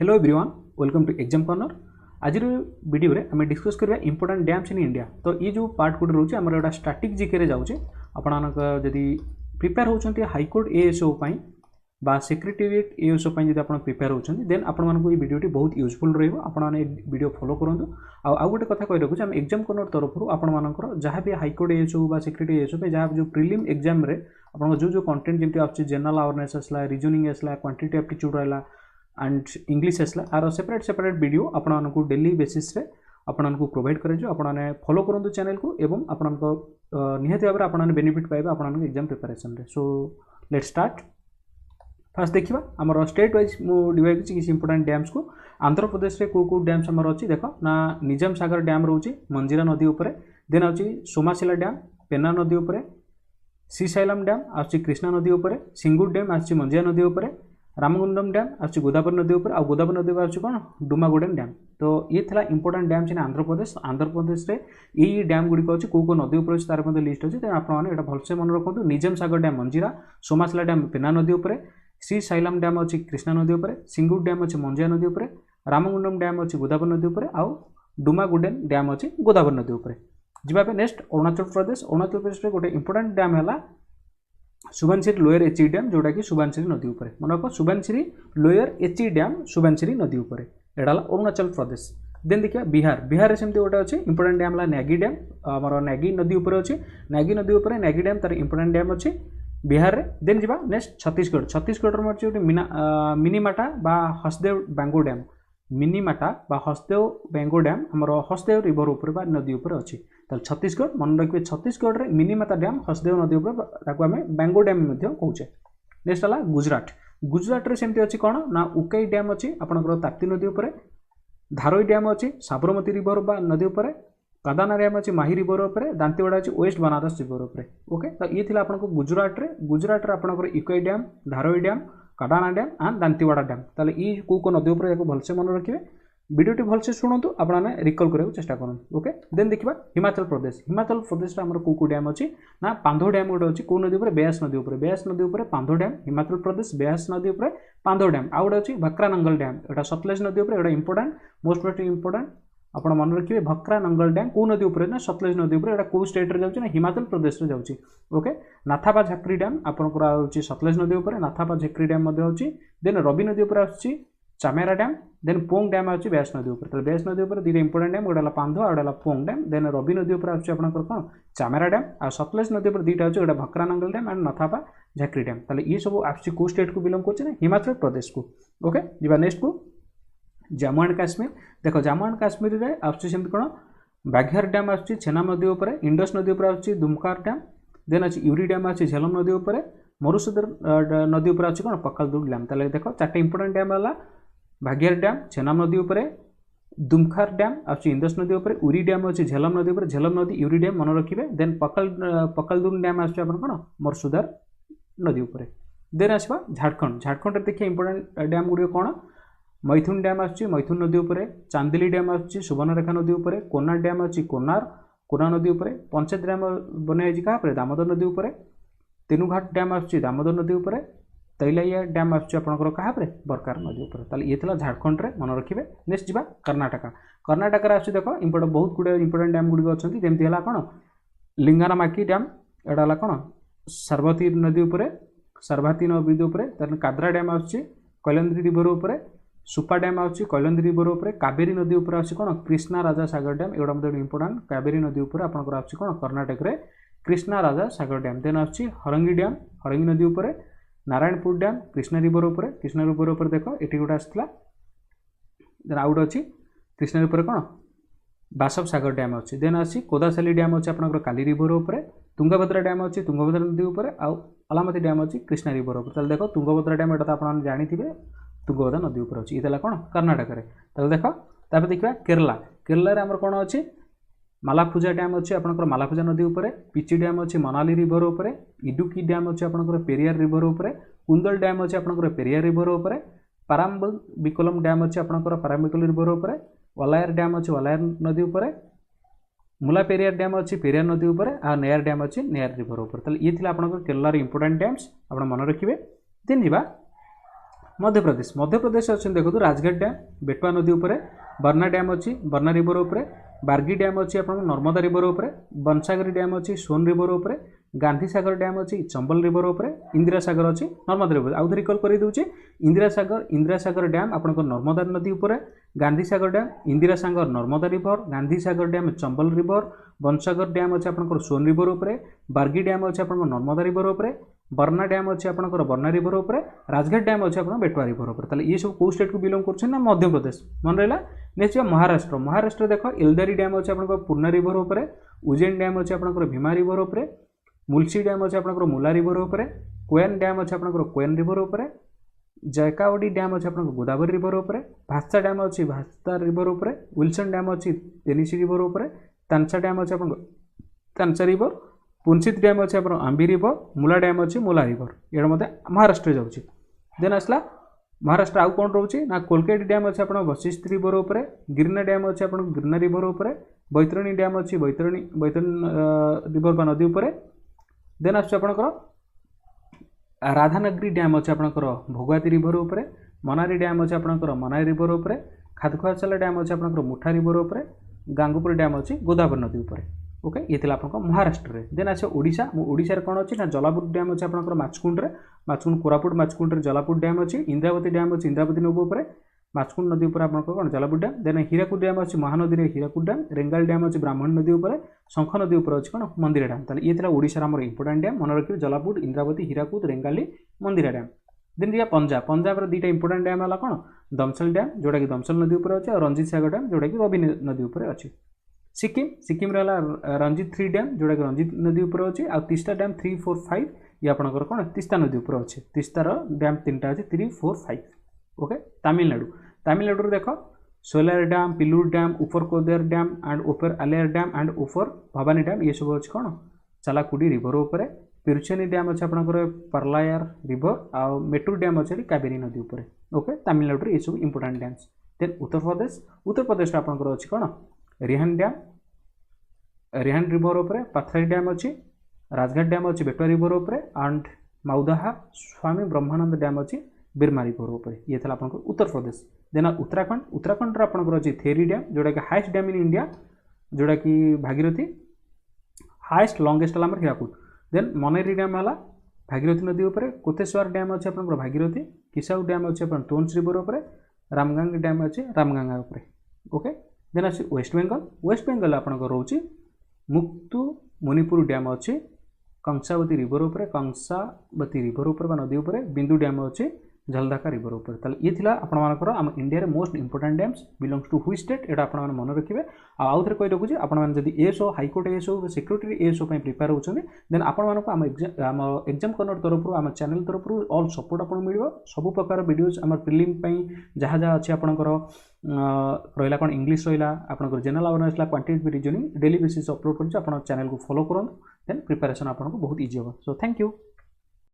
Hello everyone, welcome to exam corner. आज video रे आम डिस्कस करबा इंपोर्टेंट डैम्स इन इंडिया। तो ये जो पार्ट गुड रोचे आमर एटा स्टैटिक जीके रे जाउचे। आपनक जदि प्रिपेयर होचंती हाईकोर्ट एएसओ पई बा सेक्रेटेरिएट एएसओ पई जदि आपन प्रिपेयर होचंती देन आपन मानको ये वीडियोटी बहुत यूजफुल रहइबो। आपन माने वीडियो फॉलो करंतु। आ गोटे कथा कहि रखुछ, हम एग्जाम कॉर्नर तरफ आपन मानकर जहाँ भी हाईकोर्ट एएसओ बा सेक्रेटेरिएट एएसओ पे जहाँ जो प्रीलिम एग्जाम रे आपन जो कंटेंट जेमति आछि जनरल अवेयरनेस असला, रीजनिंग असला, क्वांटिटी एप्टीट्यूड रहला एंड इंग्लिश आसला आर सेपरेट वीडियो आपण को डेली बेसिस रे आपण को प्रोवाइड करे जो आपण ने फॉलो करंतु चैनल को एवं आपण को निहत भाव आपण ने बेनिफिट पाइबा आपण एग्जाम प्रिपरेशन रे। So let's start. फास्ट देखिबा हमर स्टेट वाइज मु डिवाइड किछि इंपोर्टेंट डैम्स को। आंध्र प्रदेश रे को डैम्स हमर अछि देखो ना, निजाम सागर डैम रहउछि मंजीरा नदी ऊपर, देन अछि सोमाशिला डैम पेन्ना नदी ऊपर, श्रीशैलम डैम आछि कृष्णा नदी ऊपर, सिंगुर डैम आछि मंजिया नदी ऊपर, रामगुंडम डैम आछि गोदावरी नदी ऊपर, आ गोदावरी नदी ऊपर आछि कोन डुमागुडेन डैम। तो ये थला इंपोर्टेंट डैम्स इन आंध्र प्रदेश रे ई डैम गुडी को अछि को नदी ऊपर अछि तार मध्ये लिस्ट अछि। त आपण माने एटा भलसे मन रखंतु। निजाम सागर डैम मंजीरा, सोमाशिला डैम पेन्ना नदी ऊपर, श्रीशैलम डैम अछि कृष्णा नदी ऊपर, सिंगुर डैम अछि मंजिया नदी ऊपर, रामगुंडम डैम अछि गोदावरी नदी ऊपर, आ डुमागुडेन डैम अछि गोदावरी नदी ऊपर। जिबा पे नेक्स्ट अरुणाचल प्रदेश रे गोटे इंपोर्टेंट डैम हला सुबनसिरी लोअर एचई डैम, जोटा कि सुबनसिरी नदी ऊपर मन रख। Subansiri lower HE dam Subansiri नदी ऊपर एटा अरुणाचल प्रदेश। देन देखिए बिहार रे सेमती गोटे अच्छे इंपोर्टेंट डैम ला नैगी डैम, आमर नैगी नदी ऊपर अच्छे, नैगी नदी ऊपर नैगी डैम तार इंपोर्टेंट डैम अच्छे बिहार रे। देन जी नेक्स्ट छत्तीसगढ़ में मिनीमाटा बा हसदेव बेंगो डैम, मिनीमाटा बा हसदेव बेंगो डैम हमर हसदेव रिवर ऊपर बा नदी ऊपर अच्छी। छत्तीसगढ़ मन रखिए, छत्तीसगढ़ रे मिनीमाता डैम हसदेव नदी ऊपर ताको आमे बेंगो डैम मध्ये कहूचे। नेक्स्ट हला गुजरात रे सेमती अछि कोन ना, उकाई डैम अछि आपनकर ताप्ती नदी ऊपर, धारोई डैम अछि साबरमती रिवर बा नदी ऊपर, कादाना डैम अछि माही रिवर ऊपर, दांतीवाड़ा अछि वेस्ट बनारस रिवर ऊपर। ओके, तो ये थिला आपनको गुजरात रे आपनकर Ukai dam, Dharoi dam, Kadana dam and Dantiwada dam. ताले ई को नदी ऊपर याको भलसे मन रखिबे। वीडियोटी भलसे शुणु आपने रिकल करने चेष्टा करूँ। ओके, देन देखा हिमाचल प्रदेश आमर को डैम अच्छी ना, पांधो डैम गोटे अच्छी कौ नदी ब्यास नदी ऊपर पांधो डैम, हिमाचल प्रदेश ब्यास नदी ऊपर पांधो डैम। आउ गोटे अच्छी भक्रा नंगल डैम, एटा सतलेज नदी ऊपर, एटा इंपोर्टेंट मोस्ट इंपोर्टेंट आप मन रखिए। भक्रा नंगल डैम कौ नदी ऊपर ना, सतलेज नदी ऊपर, एटा कौ स्टेट रे जाउछि ना, हिमाचल प्रदेश रे जाउछि। ओके, नाथापा झाक्री डैम आपनकर आउछि सतलेज नदी ऊपर, नाथापा झाक्री डैम मध्ये होछि। देन रवि नदी ऊपर आछि Chamera dam, then Pong dam अच्छी ब्यास नदी ऊपर। तो ब्यास नदी ऊपर दुईटा इंपोर्टेंट डैम, गोटे पांधो आ गोटे पोंग डैम। देन रवि नदी ऊपर आछि आपनकर कोन चामेरा डैम, आ सतलेज नदी ऊपर दुईटा अछि, गोटे भक्रा Nangal dam and नथापा Jhakri dam. ताले ये सब आछि को स्टेट को बिलोंग करछि ना, हिमाचल प्रदेश को। ओके, जिबा नेक्स्ट को जम्मू एंड काश्मीर। देखो जम्मू एंड काश्मीर रे आछि सेमति कोन बाघेर डैम आछि छेना नदी ऊपर, इंडस नदी ऊपर आछि दुमकार डैम, देन अछि यूरी डैम आछि झेलम नदी ऊपर, मरुसुदर नदी ऊपर आछि कोन पक्कलदुर डैम। ताले देखो चारटे इंपोर्टेंट डैम हला भागियर डैम छेनाम नदी ऊपर, दुमखार डैम अच्छी इंदस नदी ऊपर, उरी डैम अच्छी झेलम नदी ऊपर, झेलम नदी यूरी डैम मन रखिए। देन पकलदुन डैम आछे कोन मरसुदार नदी ऊपर। देन आसवा झारखंड देखिए इंपोर्टेंट डैम गुडी कोन मैथुन डैम आछी मैथुन नदी ऊपर, चांदिली डैम आछी सुवर्णरेखा नदी ऊपर, कोनार डैम आछी कोना नदी ऊपर, पंचायत डैम बने कहा पर दामोदर नदी ऊपर, तेनुघाट डैम आछी दामोदर नदी ऊपर, तैलाइया डैम आछी आपनकर कहा पर बरकार नदी ऊपर। ताले ये थिला झारखंड रे मन रखिबे। नेक्स्ट जिबा कर्नाटक रे आछी देखो इंपोर्टेंट बहुत गुडे इंपोर्टेंट डैम गुडी अछंती, जेमति हला कोन लिंगानामाकी डैम, एडा हला कोन सरवती नदी ऊपर, सरभाती नदी ऊपर, तन काद्रा डैम आछी कैलंद्री रिवर ऊपर, सुपा डैम आछी कैलंद्री रिवर ऊपर, कावेरी नदी ऊपर आछी कोन कृष्णा राजा सागर डैम, एडा मते इंपोर्टेंट कावेरी नदी ऊपर आपनकर आछी कोन कर्नाटक रे कृष्णा राजा सागर डैम। देन आछी हरंगी डैम हरंगी नदी ऊपर, नारायणपुर डैम कृष्णा रिवर ऊपर देखो एटी गोटे आसला। देन आउट अच्छी कृष्णा रिवर कौन बासव सागर डैम अच्छी। देन आसी कोदासाली डैम अच्छी आपनकर काली रिवर ऊपर, तुंगभद्रा डैम अच्छी तुंगभद्रा नदी ऊपर, आउ अलामती डैम अच्छी कृष्णा रिवर ऊपर। ताले देखो तुंगभद्रा डैम एटा आपण जानिथिबे तुंगभद्रा नदी ऊपर अच्छी। इतला कोन कर्नाटक रे। ताले देखो तापर देखिबा केरला रे हमर कोन अच्छी मालाफुजा डैम अच्छी आपनकर मालाफुजा नदी ऊपर, पिची डैम अच्छी मनाली रिवर ऊपर, इडुकी डैम अच्छी आपनकर पेरियार रिवर ऊपर, कुंदल डैम अच्छी आपनकर पेरियार रिवर ऊपर, पाराम्बिकुलम डैम अच्छी आपनकर पाराम्बिकुल रिवर ऊपर, वालायर डैम अच्छी वालायर नदी ऊपर, मुला पेरियार डैम अच्छी पेरियार नदी ऊपर, आ नेयर डैम अच्छी नेयर रिवर ऊपर। ताले ये थिला आपनकर केरला रे इंपोर्टेंट डैम्स आपण मन रखिबे। देन जिबा मध्य प्रदेश अच्छे देखो राजघाट डैम बेटवा नदी उपरे बरना डैम अच्छी बरना रिवर उपरे बार्गी डैम अच्छी आप नर्मदा रिवर उपरे बनसागरी डैम अच्छी सोन रिवर उपरे गांधी सागर डैम अच्छी चंबल रिवर उपरे इंदिरा सागर अच्छी नर्मदा रिवर आउ रिकल कर दूचे इंदिरा सागर डैम आपंकर नर्मदा नदी उपरे Gandhi Sagar dam Indira Sagar Narmada river Gandhi Sagar dam Chambal river Bansagar dam अच्छे आपंकर सोन रिवर उपरे बार्गी डैम अच्छे आपंकर नर्मदा रिवर उपरे बरना डैम अच्छे आपंकर बरना रिवर उपरे राजघाट डैम अच्छे आप बेटवा रिवर उपरे ताले ये सब कौ स्टेट को बिलोंग कर मध्य प्रदेश मन रहा नेक्स्ट महाराष्ट्र देख एलदारी डैम अच्छे आपंकर पूर्णा रिवर उपरे उज्जैन डैम अच्छे आपंकर भीमा रिवर उपरे मुलसी डैम अच्छे आपंकर मुला रिवर उपरे कोयन डैम अच्छे आपंकर कोयन रिवर उपरे जयकावडी डैम अच्छे आपंकर गोदावरी रिवर उपरे भास्ता डैम अच्छी भास्ता रिवर उपरे विल्सन डैम अच्छी तेनिसी रिवर उपरे तानसा डैम अच्छे आपंकर तानसा रिवर पुंसित डैम अच्छे आप आंबी रिवर मुला डैम अच्छी मुला रिवर ये महाराष्ट्र जाऊँगी देन आसला महाराष्ट्र आउ कौन रोचे ना कोलकेट डैम अच्छे आप वशिष्ठ रिवर उपरे गिरना डैम अच्छे आप गिरना रिवर उपरे बैतरणी डैम अच्छी बैतरणी रिवर बा नदी उपरे देन आसकर राधानगरी डैम अच्छे आपंकर भोगाती रिवर उपरे मनारी डैम अच्छे आपंकर मनारी रिवर उपरे खादखुआचला डैम अच्छे आपंकर मुठा रिवर उपरे गांगुपुर डैम अच्छी गोदावरी नदी उपरे ओके ये आपको महाराष्ट्र देन आसे ओडिशा ओडिशा कौन अच्छी ना जलापुर डैम अच्छे आपंकर माचकुंड कोरापुट माचकुंड जलापुर डैम अच्छी इंद्रावती डैम अच्छी इंद्रावती नदी उपर माचकुंड नदी उपर आप कौन Jalapur dam then Hirakud dam अच्छी महानदी में हीराकुद डैम रेंगाल डैम अच्छी ब्राह्मण नदी उपर शंख नदी उपर अच्छी कौन मंदिरा डैम ताले ये ओडिशा आम इंपोर्टाट डैम मन रखिए जलापुर इंद्रावती हीराकुद रेंगाली मंदिरा डैम देन दिया पंजाब दुईटा इंपोर्टाट डैम है कौन दमसल डैम जोटा कि दमसल नदी उपर अच्छे और रंजित सागर डैम जोटा कि रवि नदी उपर अच्छी सिक्किम रहा रंजित 3 डैम जोटा कि रंजित नदी उपर अच्छी आ तीस्ता डैम 3, 4, 5 ये आपंकर कौन तीस्ता नदी उपर अच्छे तीस्तार डैम 3टा अच्छे 3, 4, 5 ओके तमिलनाडु देख सोलार डैम पिलूर डैम ऊपर कोदेर डैम एंड ऊपर आलियार डैम एंड ऊपर भवानी डैम ये सब अच्छे कौन चालाकुडी रिवर उपर तिरुचेनी डैम अच्छे आपंकर परलायार रिवर आ मेटूर डैम अच्छे कावेरी नदी उपर ओके तमिलनाडु ये सब important dams then Uttar Pradesh आपंकर अच्छी कौन रिहान रिवर उपर पाथरी डैम अच्छी राजघाट डैम अच्छी बेटवा रिवर उपर एंड मौदाहा स्वामी ब्रह्मानंद डैम अच्छी बिरमा रिवर उपर ये था आपंकर उत्तर प्रदेश देन उत्तराखंड आपंकर अच्छी थेरी डैम जोटा कि हाइस्ट डैम इन इंडिया जोटा कि भागीरथी हाइस्ट लंगेस्ट है हीराकुद देन मनेरी डैम है भागीरथी नदी उपर कोतेश्वर डैम अच्छे आपंकर भागीरथी किसाऊ डैम अच्छे टोन्स रिवर उपर रामगंगा डैम अच्छे रामगंगा उपर ओके देन अच्छे वेस्ट बेंगल आपंकर रोचे मुक्तु मणिपुर डैम अच्छे कंसावती रिवर उपर कंसावती रिवर उपर नदी उपर बिंदु डैम अच्छे जलदाका रिवर उपर ताले ये थिला आपनकर आम India most important dams belongs to which state एटा आपन मन रखिए आउ थे कही रखुच्छे आपन जदि ASO high court ASO security ASO prepare होउछन देन आपन मानको आम एग्जाम कर्नर तरफ आम चैनल तरफ ऑल सपोर्ट आपन मिलिबो सब प्रकार वीडियोस आम प्रिलिम पई जहाँ जहाँ अच्छे आपनकर रहा कौन इंग्लीश रहा आपनकर general awareness quantity reasoning daily basis upload कर चैनल को फॉलो करन देन प्रिपरेशन आपन बहुत इजी होगा सो थैंक यू।